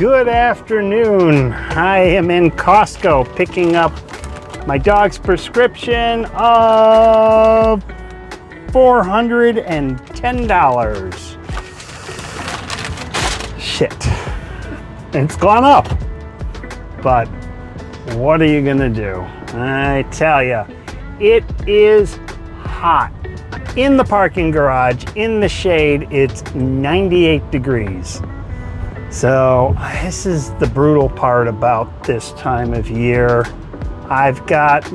Good afternoon. I am in Costco picking up my dog's prescription of $410. Shit. It's gone up. But what are you gonna do? I tell you, it is hot. In the parking garage, in the shade, it's 98 degrees. So this is the brutal part about this time of year. I've got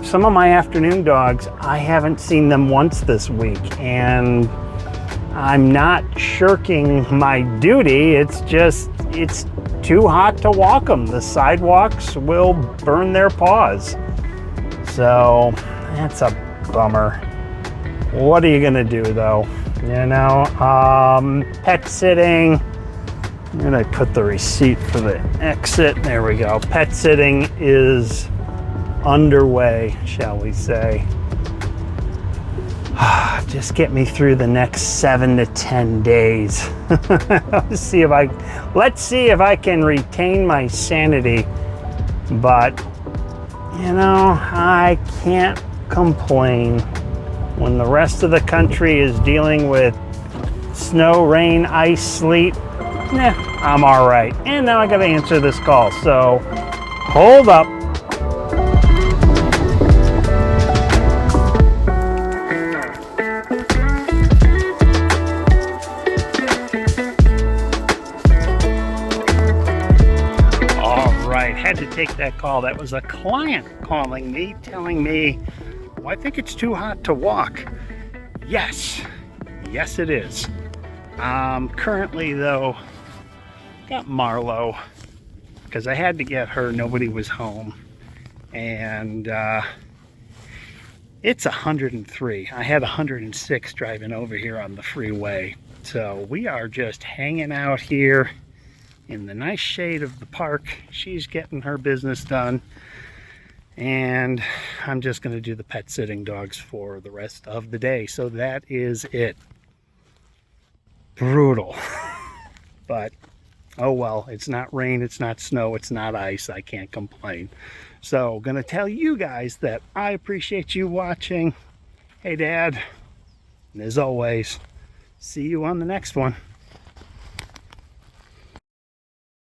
some of my afternoon dogs, I haven't seen them once this week, and I'm not shirking my duty. It's just, it's too hot to walk them. The sidewalks will burn their paws. So that's a bummer. What are you gonna do though? You know, pet sitting. I'm gonna put the receipt for the exit. There we go. Pet sitting is underway, shall we say. Just get me through the next 7 to 10 days. Let's see if I can retain my sanity. But, you know, I can't complain when the rest of the country is dealing with snow, rain, ice, sleet. Nah, I'm all right. And now I gotta answer this call, so hold up. All right, had to take that call. That was a client calling me, telling me, well, I think it's too hot to walk. Yes, it is. Currently though, got Marlo, because I had to get her, nobody was home, and it's 103. I had 106 driving over here on the freeway. So we are just hanging out here in the nice shade of the park. She's getting her business done, and I'm just going to do the pet sitting dogs for the rest of the day. So that is it. Brutal. But oh well, it's not rain, it's not snow, it's not ice. I can't complain. So gonna tell you guys that I appreciate you watching. Hey Dad, and as always, see you on the next one.